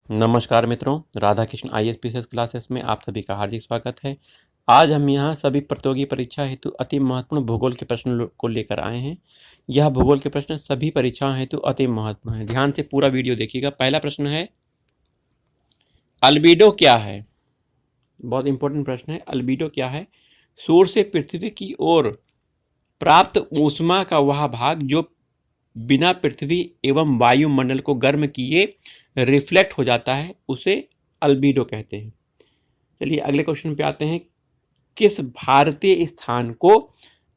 नमस्कार मित्रों, Radha Krishna IAS classes में आप सभी का हार्दिक स्वागत है। आज हम यहाँ सभी प्रतियोगी परीक्षा हेतु अति महत्वपूर्ण भूगोल के प्रश्न को लेकर आए हैं। यह भूगोल के प्रश्न सभी परीक्षाओं हेतु अति महत्वपूर्ण है। ध्यान से पूरा वीडियो देखिएगा। पहला प्रश्न है, अल्बिडो क्या है? बहुत इंपॉर्टेंट प्रश्न है। अल्बिडो क्या है? सूर्य से पृथ्वी की ओर प्राप्त ऊष्मा का वह भाग जो बिना पृथ्वी एवं वायुमंडल को गर्म किए रिफ्लेक्ट हो जाता है, उसे अल्बिडो कहते हैं। चलिए अगले क्वेश्चन पे आते हैं। किस भारतीय स्थान को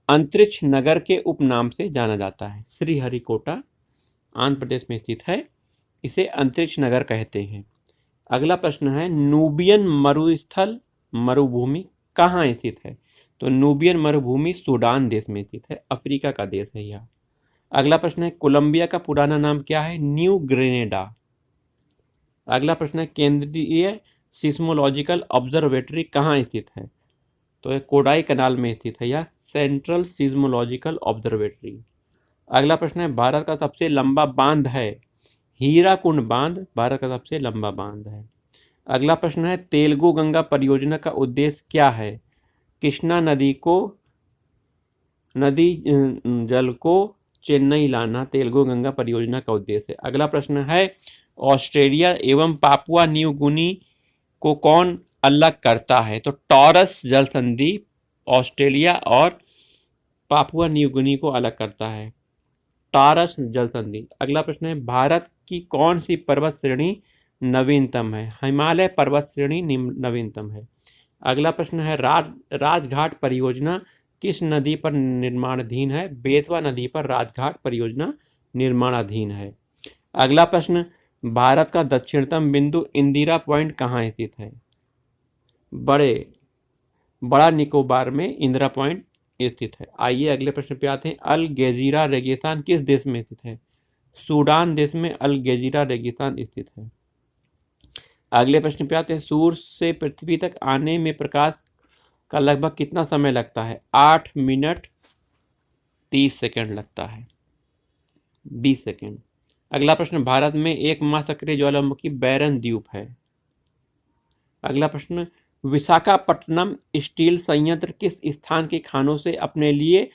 अंतरिक्ष नगर के उपनाम से जाना जाता है? श्रीहरिकोटा आंध्र प्रदेश में स्थित है, इसे अंतरिक्ष नगर कहते हैं। अगला प्रश्न है, नूबियन मरुस्थल मरुभूमि कहाँ स्थित है? तो नूबियन मरुभूमि सूडान देश में स्थित है, अफ्रीका का देश है यह। अगला प्रश्न है, कोलंबिया का पुराना नाम क्या है? New Grenada. अगला प्रश्न है, केंद्रीय सिस्मोलॉजिकल ऑब्जर्वेटरी कहाँ स्थित है? तो यह कोडाई कनाल में स्थित है, यह सेंट्रल सिस्मोलॉजिकल ऑब्जर्वेटरी। अगला प्रश्न है, भारत का सबसे लंबा बांध है? हीराकुंड बांध भारत का सबसे लंबा बांध है। अगला प्रश्न है, तेलुगु गंगा परियोजना का उद्देश्य क्या है? कृष्णा नदी जल को चेन्नई लाना तेलुगु गंगा परियोजना का उद्देश्य है। अगला प्रश्न है, ऑस्ट्रेलिया एवं पापुआ न्यू गिनी को कौन अलग करता है? तो टॉरस जल संधि ऑस्ट्रेलिया और पापुआ न्यू गिनी को अलग करता है, टॉरस जल संधि। अगला प्रश्न है, भारत की कौन सी पर्वत श्रेणी नवीनतम है? हिमालय पर्वत श्रेणी नवीनतम है। अगला प्रश्न है, राजघाट परियोजना किस नदी पर निर्माणाधीन है? बेतवा नदी पर राजघाट परियोजना निर्माणाधीन है। अगला प्रश्न, भारत का दक्षिणतम बिंदु इंदिरा पॉइंट कहाँ स्थित है? बड़ा निकोबार में इंदिरा पॉइंट स्थित है। आइए अगले प्रश्न पे आते हैं। अल गेजीरा रेगिस्तान किस देश में स्थित है? सूडान देश में अल गेजीरा रेगिस्तान स्थित है। अगले प्रश्न पे आते हैं। सूर्य से पृथ्वी तक आने में प्रकाश का लगभग कितना समय लगता है? 8 मिनट 30 सेकंड लगता है, 20 सेकंड। अगला प्रश्न, भारत में एकमात्र सक्रिय ज्वालामुखी बैरन द्वीप है। अगला प्रश्न, विशाखापट्टनम स्टील संयंत्र किस स्थान के खानों से अपने लिए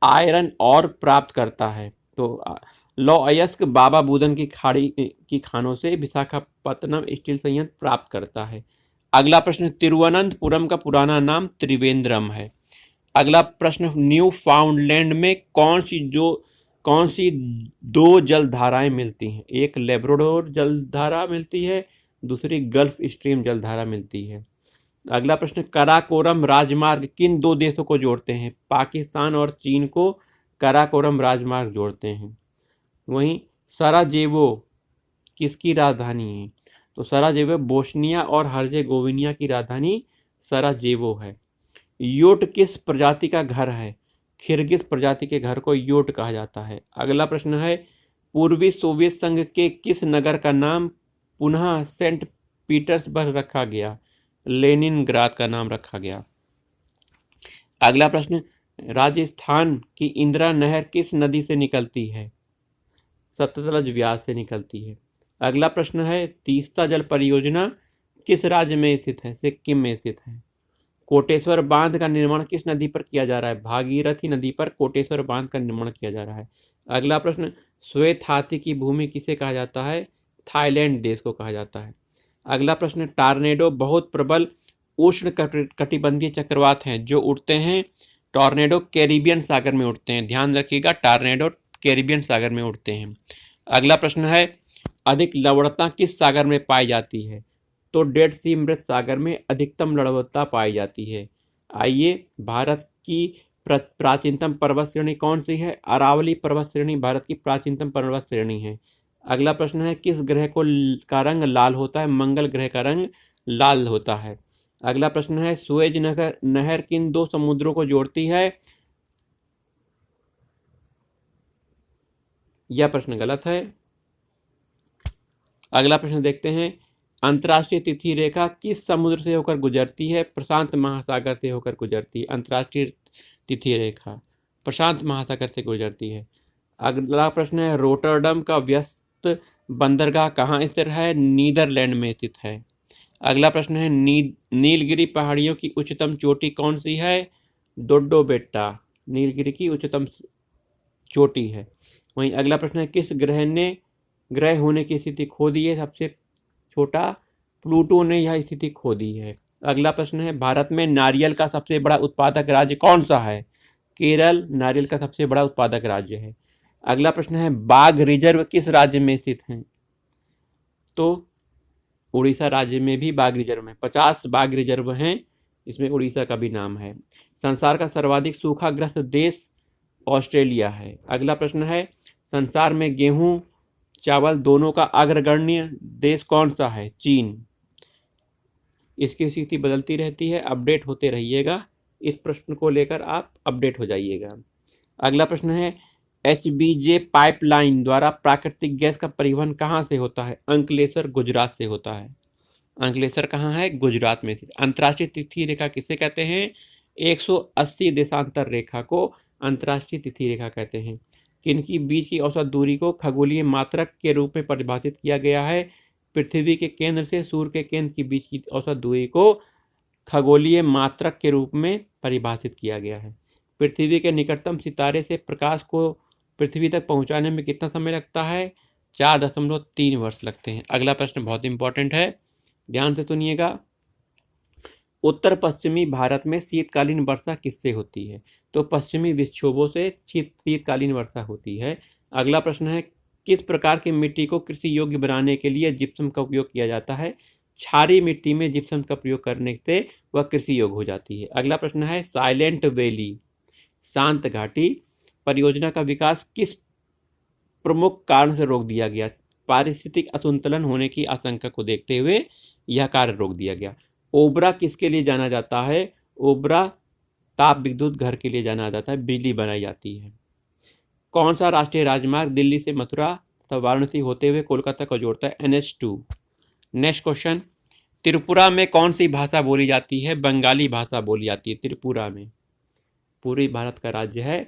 आयरन और प्राप्त करता है? तो लोअयस्क बाबा बुदन की खाड़ी की खानों से विशाखापट्टनम स्टील संयंत्र प्राप्त करता है। अगला प्रश्न, तिरुवनंतपुरम का पुराना नाम त्रिवेंद्रम है। अगला प्रश्न, न्यू फाउंडलैंड में कौन सी दो जलधाराएं मिलती हैं? एक लेब्राडोर जलधारा मिलती है, दूसरी गल्फ स्ट्रीम जलधारा मिलती है। अगला प्रश्न, कराकोरम राजमार्ग किन दो देशों को जोड़ते हैं? पाकिस्तान और चीन को कराकोरम राजमार्ग जोड़ते हैं। वहीं सराजेवो किसकी राजधानी है? तो सराजेवो बोस्निया और हर्जेगोविना की राजधानी सराजेवो है। योट किस प्रजाति का घर है? किर्गिज प्रजाति के घर को योट कहा जाता है। अगला प्रश्न है, पूर्वी सोवियत संघ के किस नगर का नाम पुनः सेंट पीटर्सबर्ग रखा गया? लेनिनग्राद का नाम रखा गया। अगला प्रश्न, राजस्थान की इंदिरा नहर किस नदी से निकलती है? सतलज व्यास से निकलती है। अगला प्रश्न है, तीस्ता जल परियोजना किस राज्य में स्थित है? सिक्किम में स्थित है। कोटेश्वर बांध का निर्माण किस नदी पर किया जा रहा है? भागीरथी नदी पर कोटेश्वर बांध का निर्माण किया जा रहा है। अगला प्रश्न, श्वेत हाथी की भूमि किसे कहा जाता है? थाईलैंड देश को कहा जाता है। अगला प्रश्न, टॉर्नेडो बहुत प्रबल उष्ण कटिबंधीय चक्रवात हैं जो उड़ते हैं। टॉर्नेडो कैरिबियन सागर में उड़ते हैं, ध्यान रखिएगा, टॉर्नेडो कैरिबियन सागर में उड़ते हैं। अगला प्रश्न है, अधिक लवणता किस सागर में पाई जाती है? तो डेड सी मृत सागर में अधिकतम लवणता पाई जाती है। आइए, भारत की प्राचीनतम पर्वत श्रेणी कौन सी है? अरावली पर्वत श्रेणी भारत की प्राचीनतम पर्वत श्रेणी है। अगला प्रश्न है, किस ग्रह का रंग लाल होता है? मंगल ग्रह का रंग लाल होता है। अगला प्रश्न है, सुएज नहर किन दो समुद्रों को जोड़ती है? यह प्रश्न गलत है। अगला प्रश्न देखते हैं, अंतर्राष्ट्रीय तिथि रेखा किस समुद्र से होकर गुजरती है? प्रशांत महासागर से होकर गुजरती है। अंतर्राष्ट्रीय तिथि रेखा प्रशांत महासागर से गुजरती है। अगला प्रश्न है, रोटरडम का व्यस्त बंदरगाह कहाँ स्थित है? नीदरलैंड में स्थित है। अगला प्रश्न है नीलगिरी पहाड़ियों की उच्चतम चोटी कौन सी है? डोडो बेट्टा नीलगिरी की उच्चतम चोटी है। वहीं अगला प्रश्न है किस ग्रह ने ग्रह होने की स्थिति खो दी है? सबसे छोटा प्लूटो ने यह स्थिति खो दी है। अगला प्रश्न है भारत में नारियल का सबसे बड़ा उत्पादक राज्य कौन सा है? केरल नारियल का सबसे बड़ा उत्पादक राज्य है। अगला प्रश्न है बाघ रिजर्व किस राज्य में स्थित है? तो उड़ीसा राज्य में भी बाघ रिजर्व है। 50 बाघ रिजर्व हैं, इसमें उड़ीसा का भी नाम है। संसार का सर्वाधिक सूखाग्रस्त देश ऑस्ट्रेलिया है। अगला प्रश्न है संसार में गेहूं चावल दोनों का अग्रगण्य देश कौन सा है? चीन। इसकी स्थिति बदलती रहती है, अपडेट होते रहिएगा। इस प्रश्न को लेकर आप अपडेट हो जाइएगा। अगला प्रश्न है HBJ पाइपलाइन द्वारा प्राकृतिक गैस का परिवहन कहाँ से होता है? अंकलेश्वर गुजरात से होता है। अंकलेश्वर कहाँ है? गुजरात में स्थित। अंतर्राष्ट्रीय तिथि रेखा किसे कहते हैं? 180 देशांतर रेखा को अंतर्राष्ट्रीय तिथि रेखा कहते हैं। किनकी बीच की औसत दूरी को खगोलीय मात्रक के रूप में परिभाषित किया गया है? पृथ्वी के केंद्र से सूर्य के केंद्र के बीच की औसत दूरी को खगोलीय मात्रक के रूप में परिभाषित किया गया है। पृथ्वी के निकटतम सितारे से प्रकाश को पृथ्वी तक पहुंचाने में कितना समय लगता है? 4.3 वर्ष लगते हैं। अगला प्रश्न बहुत इंपॉर्टेंट है, ध्यान से सुनिएगा। उत्तर पश्चिमी भारत में शीतकालीन वर्षा किससे होती है? तो पश्चिमी विक्षोभों से शीतकालीन वर्षा होती है। अगला प्रश्न है किस प्रकार की मिट्टी को कृषि योग्य बनाने के लिए जिप्सम का उपयोग किया जाता है? क्षारीय मिट्टी में जिप्सम का प्रयोग करने से वह कृषि योग्य हो जाती है। अगला प्रश्न है साइलेंट वैली शांत घाटी परियोजना का विकास किस प्रमुख कारण से रोक दिया गया? पारिस्थितिक असंतुलन होने की आशंका को देखते हुए यह कार्य रोक दिया गया। ओबरा किसके लिए जाना जाता है? ओबरा ताप विद्युत घर के लिए जाना जाता है, बिजली बनाई जाती है। कौन सा राष्ट्रीय राजमार्ग दिल्ली से मथुरा तथा वाराणसी होते हुए कोलकाता को जोड़ता है? NH2। नेक्स्ट क्वेश्चन, त्रिपुरा में कौन सी भाषा बोली जाती है? बंगाली भाषा बोली जाती है त्रिपुरा में। पूर्वी भारत का राज्य है।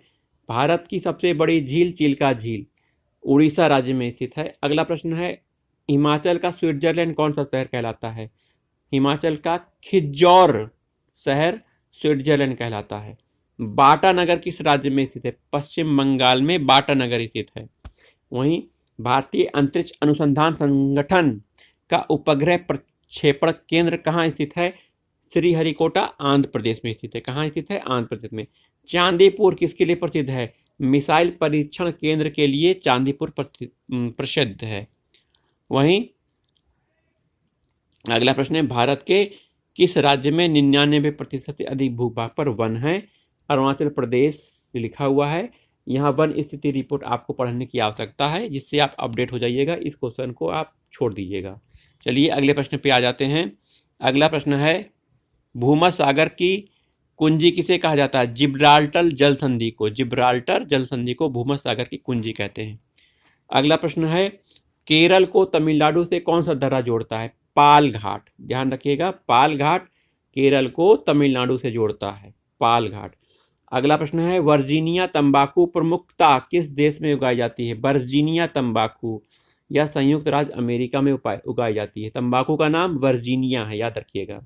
भारत की सबसे बड़ी झील चिल्का झील उड़ीसा राज्य में स्थित है। अगला प्रश्न है हिमाचल का स्विट्जरलैंड कौन सा शहर कहलाता है? हिमाचल का खिज्जौर शहर स्विट्जरलैंड कहलाता है। बाटा नगर किस राज्य में स्थित है? पश्चिम बंगाल में बाटा नगर स्थित है। वहीं भारतीय अंतरिक्ष अनुसंधान संगठन का उपग्रह प्रक्षेपण केंद्र कहाँ स्थित है? श्रीहरिकोटा आंध्र प्रदेश में स्थित है। कहाँ स्थित है? आंध्र प्रदेश में। चांदीपुर किसके लिए प्रसिद्ध है? मिसाइल परीक्षण केंद्र के लिए चांदीपुर प्रसिद्ध है। वहीं अगला प्रश्न है भारत के किस राज्य में 99% से अधिक भूभाग पर वन है? अरुणाचल प्रदेश लिखा हुआ है। यहाँ वन स्थिति रिपोर्ट आपको पढ़ने की आवश्यकता है, जिससे आप अपडेट हो जाइएगा। इस क्वेश्चन को आप छोड़ दीजिएगा। चलिए अगले प्रश्न पे आ जाते हैं। अगला प्रश्न है भूमध्य सागर की कुंजी किसे कहा जाता है? जिब्राल्टर जल संधि को। जिब्राल्टर जल संधि को भूमध्य सागर की कुंजी कहते हैं। अगला प्रश्न है केरल को तमिलनाडु से कौन सा दर्रा जोड़ता है? पाल घाट। ध्यान रखिएगा, पाल घाट केरल को तमिलनाडु से जोड़ता है, पाल घाट। अगला प्रश्न है वर्जीनिया तंबाकू प्रमुखता किस देश में उगाई जाती है? वर्जीनिया तंबाकू यह संयुक्त राज्य अमेरिका में उगाई जाती है। तंबाकू का नाम वर्जीनिया है, याद रखिएगा।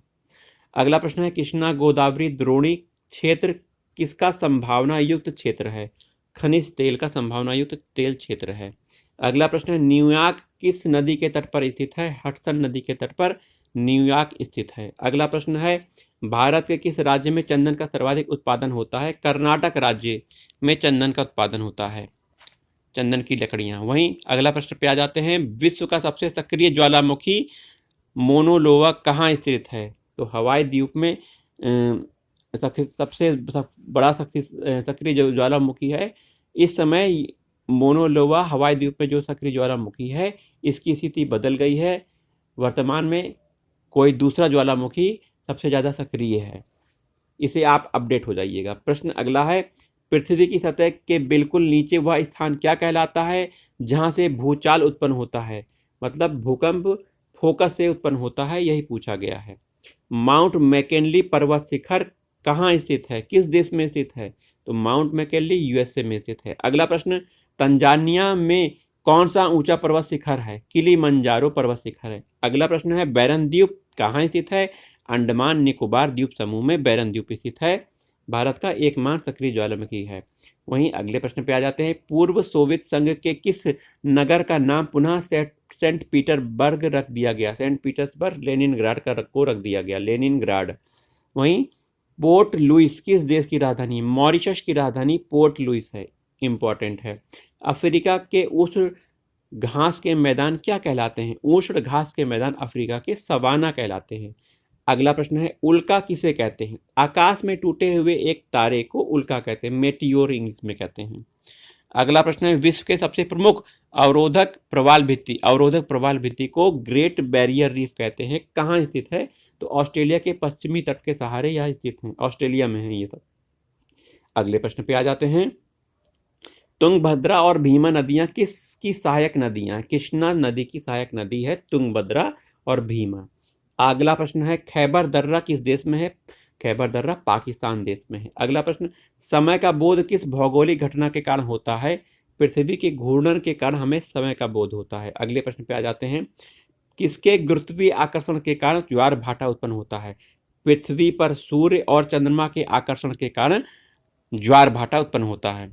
अगला प्रश्न है कृष्णा गोदावरी द्रोणी क्षेत्र किसका संभावना युक्त क्षेत्र है? खनिज तेल का संभावना युक्त तेल क्षेत्र है। अगला प्रश्न है न्यूयॉर्क किस नदी के तट पर स्थित है? हडसन नदी के तट पर न्यूयॉर्क स्थित है। अगला प्रश्न है भारत के किस राज्य में चंदन का सर्वाधिक उत्पादन होता है? कर्नाटक राज्य में चंदन का उत्पादन होता है, चंदन की लकड़ियां। वहीं अगला प्रश्न पे आ जाते हैं विश्व का सबसे सक्रिय ज्वालामुखी मोनोलोवा कहाँ स्थित है? तो हवाई द्वीप में सबसे बड़ा सक्रिय ज्वालामुखी है इस समय मोनोलोवा। हवाई द्वीप में जो सक्रिय ज्वालामुखी है इसकी स्थिति बदल गई है। वर्तमान में कोई दूसरा ज्वालामुखी सबसे ज़्यादा सक्रिय है, इसे आप अपडेट हो जाइएगा। प्रश्न अगला है पृथ्वी की सतह के बिल्कुल नीचे वह स्थान क्या कहलाता है जहां से भूचाल उत्पन्न होता है? मतलब भूकंप फोकस से उत्पन्न होता है, यही पूछा गया है। माउंट मैकिनली पर्वत शिखर कहाँ स्थित है? किस देश में स्थित है? तो माउंट मैकिनली USA में स्थित है। अगला प्रश्न तंजानिया में कौन सा ऊंचा पर्वत शिखर है? किलिमंजारो पर्वत शिखर है। अगला प्रश्न है बैरन द्वीप कहाँ स्थित है? अंडमान निकोबार द्वीप समूह में बैरन द्वीप स्थित है। भारत का एकमात्र सक्रिय ज्वालामुखी है। वहीं अगले प्रश्न पे आ जाते हैं। पूर्व सोवियत संघ के किस नगर का नाम पुनः सेंट पीटर्सबर्ग रख दिया गया? सेंट पीटर्सबर्ग लेनिनग्राड को रख दिया गया, लेनिनग्राड। वहीं पोर्ट लुइस किस देश की राजधानी है? मॉरिशस की राजधानी पोर्ट लुइस है, इंपॉर्टेंट है। अफ्रीका के उष्ण घास के मैदान क्या कहलाते हैं? उष्ण घास के मैदान अफ्रीका के सवाना कहलाते हैं। अगला प्रश्न है उल्का किसे कहते हैं? आकाश में टूटे हुए एक तारे को उल्का कहते हैं, मेटियोर इंग्लिश में कहते हैं। अगला प्रश्न है विश्व के सबसे प्रमुख अवरोधक प्रवाल भित्ति को ग्रेट बैरियर रीफ कहते हैं। कहाँ स्थित है? तो ऑस्ट्रेलिया के पश्चिमी तट के सहारे यह स्थित है, ऑस्ट्रेलिया में है ये सब। अगले प्रश्न पे आ जाते हैं। तुंगभद्रा और भीमा नदियां किसकी सहायक नदियां हैं? कृष्णा नदी की सहायक नदी है तुंगभद्रा और भीमा। अगला प्रश्न है खैबर दर्रा किस देश में है? खैबर दर्रा पाकिस्तान देश में है। अगला प्रश्न समय का बोध किस भौगोलिक घटना के कारण होता है? पृथ्वी के घूर्णन के कारण हमें समय का बोध होता है। अगले प्रश्न पे आ जाते हैं। किसके गुरुत्वीय आकर्षण के कारण ज्वार भाटा उत्पन्न होता है? पृथ्वी पर सूर्य और चंद्रमा के आकर्षण के कारण ज्वार भाटा उत्पन्न होता है।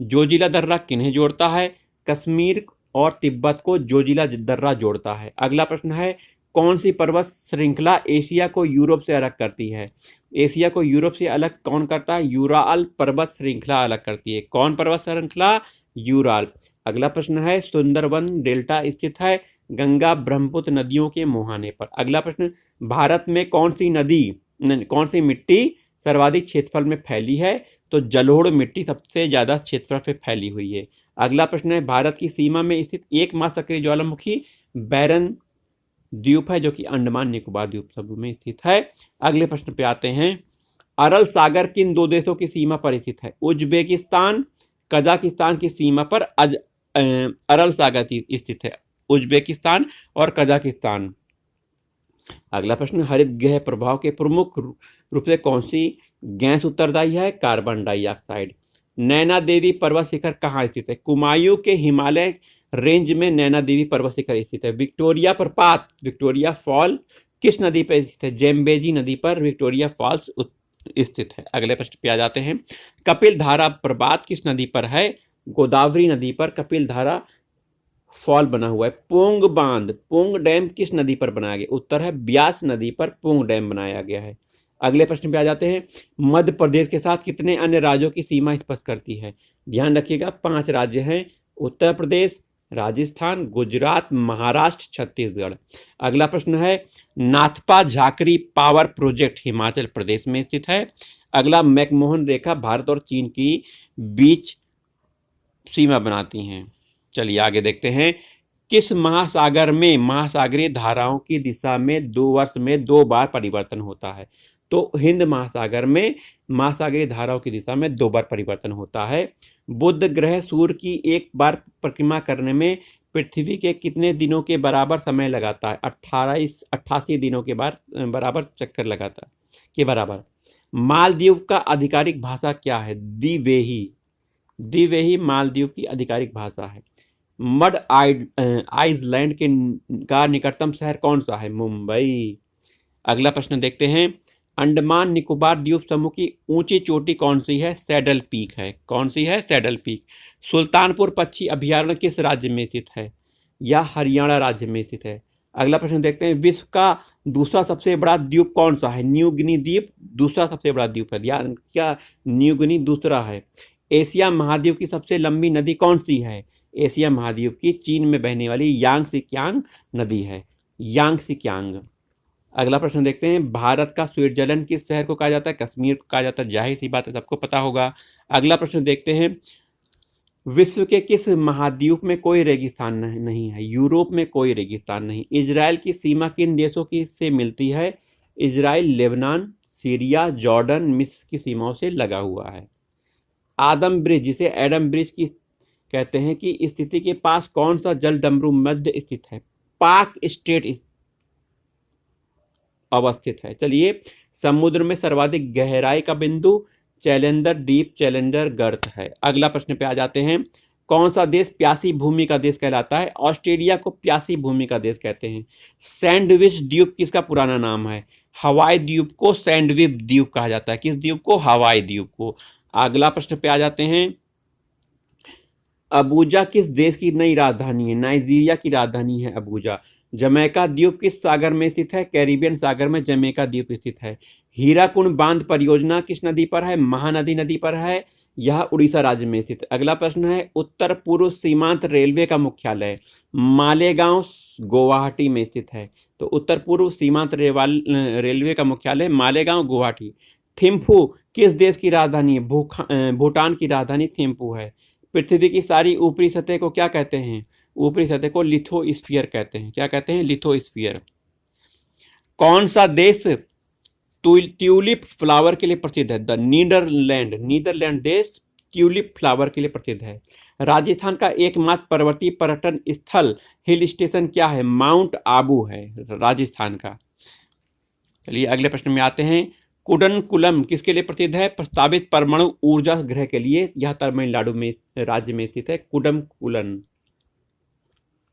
जोजिला दर्रा किन्हें जोड़ता है? कश्मीर और तिब्बत को जोजिला दर्रा जोड़ता है। अगला प्रश्न है कौन सी पर्वत श्रृंखला एशिया को यूरोप से अलग करती है? एशिया को यूरोप से अलग कौन करता है? यूराल पर्वत श्रृंखला अलग करती है। कौन पर्वत श्रृंखला? यूराल। अगला प्रश्न है सुंदरवन डेल्टा स्थित है गंगा ब्रह्मपुत्र नदियों के मुहाने पर। अगला प्रश्न भारत में कौन सी मिट्टी सर्वाधिक क्षेत्रफल में फैली है? तो जलोढ़ मिट्टी सबसे ज्यादा क्षेत्रफल पे फैली हुई है। अगला प्रश्न है भारत की सीमा में स्थित एकमात्र सक्रिय ज्वालामुखी बैरन द्वीप है जो कि अंडमान निकोबार द्वीप समूह में स्थित है। अगले प्रश्न पे आते हैं। अरल सागर किन दो देशों की सीमा पर स्थित है? उज्बेकिस्तान कजाकिस्तान की सीमा पर अरल सागर स्थित है, उज्बेकिस्तान और कजाकिस्तान। अगला प्रश्न हरित गृह प्रभाव के प्रमुख रूप से कौन सी गैस उत्तरदायी है? Carbon dioxide. नैना देवी पर्वत शिखर कहाँ स्थित है? कुमायूं के हिमालय रेंज में नैना देवी पर्वत शिखर स्थित है। विक्टोरिया प्रपात विक्टोरिया फॉल किस नदी पर स्थित है? जेम्बेजी नदी पर विक्टोरिया फॉल्स स्थित है। अगले प्रश्न पे आ जाते हैं। कपिल धारा प्रपात किस नदी पर है? गोदावरी नदी पर कपिल धारा फॉल बना हुआ है। पोंग डैम किस नदी पर बनाया गया? उत्तर है ब्यास नदी पर पोंग डैम बनाया गया है। अगले प्रश्न पे आ जाते हैं। मध्य प्रदेश के साथ कितने अन्य राज्यों की सीमा स्पष्ट करती है? ध्यान रखिएगा 5 राज्य हैं, उत्तर प्रदेश, राजस्थान, गुजरात, महाराष्ट्र, छत्तीसगढ़। अगला प्रश्न है नाथपा झाकरी पावर प्रोजेक्ट हिमाचल प्रदेश में स्थित है। अगला मैकमोहन रेखा भारत और चीन की बीच सीमा बनाती हैं। चलिए आगे देखते हैं। किस महासागर में महासागरीय धाराओं की दिशा में 2 वर्ष में 2 बार परिवर्तन होता है? तो हिंद महासागर में महासागरीय धाराओं की दिशा में 2 बार परिवर्तन होता है। बुध ग्रह सूर्य की एक बार परिक्रमा करने में पृथ्वी के कितने दिनों के बराबर समय लगाता है? 88 दिनों के बराबर चक्कर लगाता है के बराबर। मालदीव का आधिकारिक भाषा क्या है? द्विवेही मालदीव की आधिकारिक भाषा है। मड आइसलैंड का निकटतम शहर कौन सा है? मुंबई। अगला प्रश्न देखते हैं। अंडमान निकोबार द्वीप समूह की ऊंची चोटी कौन सी है? सैडल पीक है। कौन सी है? Saddle peak. सुल्तानपुर पक्षी अभयारण्य किस राज्य में स्थित है? यह हरियाणा राज्य में स्थित है। अगला प्रश्न देखते हैं। विश्व का दूसरा सबसे बड़ा द्वीप कौन सा है? न्यू गिनी द्वीप दूसरा सबसे बड़ा द्वीप है। ध्यान क्या न्यू गिनी दूसरा है। एशिया महाद्वीप की सबसे लंबी नदी कौन सी है? एशिया महाद्वीप की चीन में बहने वाली यांगसिकियांग नदी है, यांगसिकियांग। अगला प्रश्न देखते हैं। भारत का स्विट्जरलैंड किस शहर को कहा जाता है? कश्मीर को कहा जाता है। जाहिर सी बात है, सबको पता होगा। अगला प्रश्न देखते हैं। विश्व के किस महाद्वीप में कोई रेगिस्तान नहीं है? यूरोप में कोई रेगिस्तान नहीं। इजराइल की सीमा किन देशों की से मिलती है? इजराइल लेबनान, सीरिया, जॉर्डन, मिस्र की सीमाओं से लगा हुआ है। आदम ब्रिज जिसे एडम ब्रिज की कहते हैं की स्थिति के पास कौन सा जल डमरू मध्य स्थित है? पाक स्टेट अवस्थित है। चलिए समुद्र में सर्वाधिक गहराई का बिंदु चैलेंजर डीप चैलेंजर गर्त है। अगला प्रश्न पे आ जाते हैं। कौन सा देश प्यासी भूमि का देश कहलाता है? ऑस्ट्रेलिया को प्यासी भूमि का देश कहते हैं। सैंडविच द्वीप किसका पुराना नाम है? हवाई द्वीप को सैंडविच द्वीप कहा जाता है। किस द्वीप को? हवाई द्वीप को। अगला प्रश्न पे आ जाते हैं। अबूजा किस देश की नई राजधानी है? नाइजीरिया की राजधानी है अबूजा। जमैका द्वीप किस सागर में स्थित है? कैरिबियन सागर में जमैका द्वीप स्थित है। हीराकुंड बांध परियोजना किस नदी पर है? महानदी नदी पर है। यह उड़ीसा राज्य में स्थित। अगला प्रश्न है, उत्तर पूर्व सीमांत रेलवे का मुख्यालय मालेगांव गुवाहाटी में स्थित है। तो उत्तर पूर्व सीमांत रेलवे का मुख्यालय मालेगांव गुवाहाटी। थिम्फू किस देश की राजधानी है? भूटान की राजधानी थिम्फू है। पृथ्वी की सारी ऊपरी सतह को क्या कहते हैं? ऊपरी सतह को लिथोस्फीयर कहते हैं। क्या कहते हैं? लिथोस्फीयर। कौन सा देश ट्यूलिप फ्लावर के लिए प्रसिद्ध है? द नीदरलैंड देश ट्यूलिप फ्लावर के लिए प्रसिद्ध है। राजस्थान का एकमात्र पर्वतीय पर्यटन स्थल हिल स्टेशन क्या है? माउंट आबू है राजस्थान का। चलिए अगले प्रश्न में आते हैं। कुडनकुलम किसके लिए प्रसिद्ध है? प्रस्तावित परमाणु ऊर्जा गृह के लिए। यह तमिलनाडु में राज्य में स्थित है कुडनकुलम।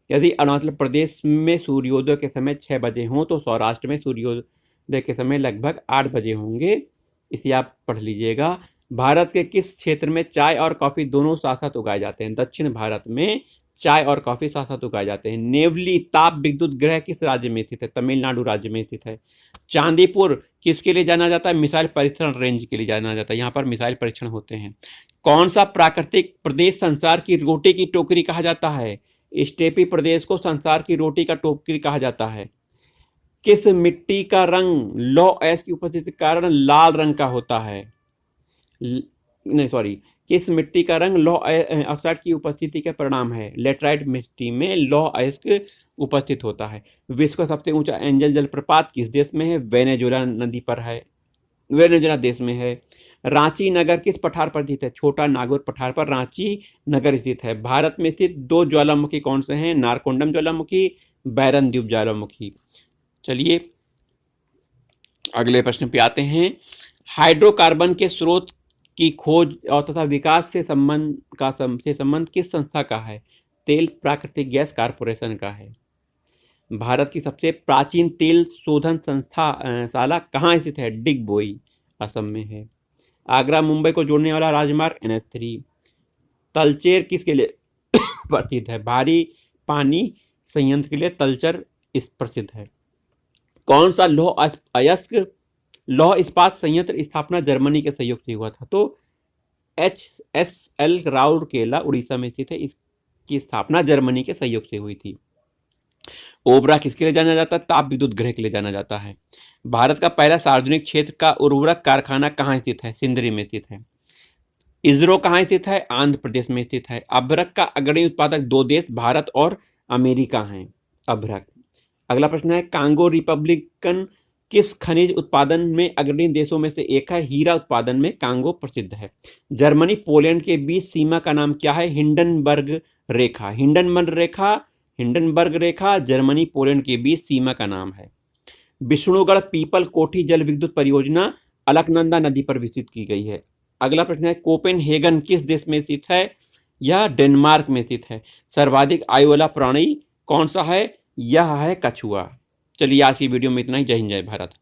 यदि अरुणाचल प्रदेश में सूर्योदय के समय 6 बजे हो तो सौराष्ट्र में सूर्योदय के समय लगभग 8 बजे होंगे। इसे आप पढ़ लीजिएगा। भारत के किस क्षेत्र में चाय और कॉफी दोनों साथ साथ उगाए जाते हैं? दक्षिण भारत में चाय और कॉफी साथ साथ उगाए जाते हैं। नेवली ताप विद्युत गृह किस राज्य में स्थित है? तमिलनाडु राज्य में स्थित है। चांदीपुर किसके लिए जाना जाता है? मिसाइल परीक्षण रेंज के लिए जाना जाता है। यहाँ पर मिसाइल परीक्षण होते हैं। कौन सा प्राकृतिक प्रदेश संसार की रोटी की टोकरी कहा जाता है? स्टेपी प्रदेश को संसार की रोटी का टोकरी कहा जाता है। किस मिट्टी का रंग लौह अयस्क की उपस्थिति के कारण लाल रंग का होता है? किस मिट्टी का रंग लौह ऑक्साइड की उपस्थिति के परिणाम है? लेटराइट मिट्टी में लौह अयस्क उपस्थित होता है। विश्व का सबसे ऊंचा एंजल जलप्रपात किस देश में है? वेनेजुएला नदी पर है, वेनेजुएला देश में है। रांची नगर किस पठार पर स्थित है? छोटा नागौर पठार पर रांची नगर स्थित है। भारत में स्थित 2 ज्वालामुखी कौन से हैं? नारकोंडम ज्वालामुखी, बैरन द्वीप ज्वालामुखी। चलिए अगले प्रश्न पे आते हैं। हाइड्रोकार्बन के स्रोत की खोज और तथा विकास से संबंध किस संस्था का है? तेल प्राकृतिक गैस कारपोरेशन का है। भारत की सबसे प्राचीन तेल शोधन शाला कहाँ स्थित है? डिगबोई असम में है। आगरा मुंबई को जोड़ने वाला राजमार्ग NH3। तलचेर किसके लिए प्रसिद्ध है? भारी पानी संयंत्र के लिए तलचर प्रसिद्ध है। कौन सा लौह इस्पात संयंत्र स्थापना जर्मनी के सहयोग से हुआ था? तो HSL राउरकेला उड़ीसा में स्थित है। इसकी स्थापना जर्मनी के सहयोग से हुई थी। ओबरा किसके लिए जाना जाता है? ताप विद्युत गृह के लिए जाना जाता है। भारत का पहला सार्वजनिक क्षेत्र का उर्वरक कारखाना कहाँ स्थित है? सिंदरी में स्थित है। इसरो कहाँ स्थित है? आंध्र प्रदेश में स्थित है। अभ्रक का अग्रणी उत्पादक 2 देश भारत और अमेरिका हैं। अभ्रक। अगला प्रश्न है, कांगो रिपब्लिकन किस खनिज उत्पादन में अग्रणी देशों में से एक है? हीरा उत्पादन में कांगो प्रसिद्ध है। जर्मनी पोलैंड के बीच सीमा का नाम क्या है? हिंडनबर्ग रेखा। हिंडनबर्ग रेखा जर्मनी पोलैंड के बीच सीमा का नाम है। विष्णुगढ़ पीपल कोठी जल विद्युत परियोजना अलकनंदा नदी पर विकसित की गई है। अगला प्रश्न है, कोपेनहेगन किस देश में स्थित है? यह डेनमार्क में स्थित है। सर्वाधिक आयु वाला प्राणी कौन सा है? यह है कछुआ। चलिए आज की वीडियो में इतना ही। जय हिंद जय भारत।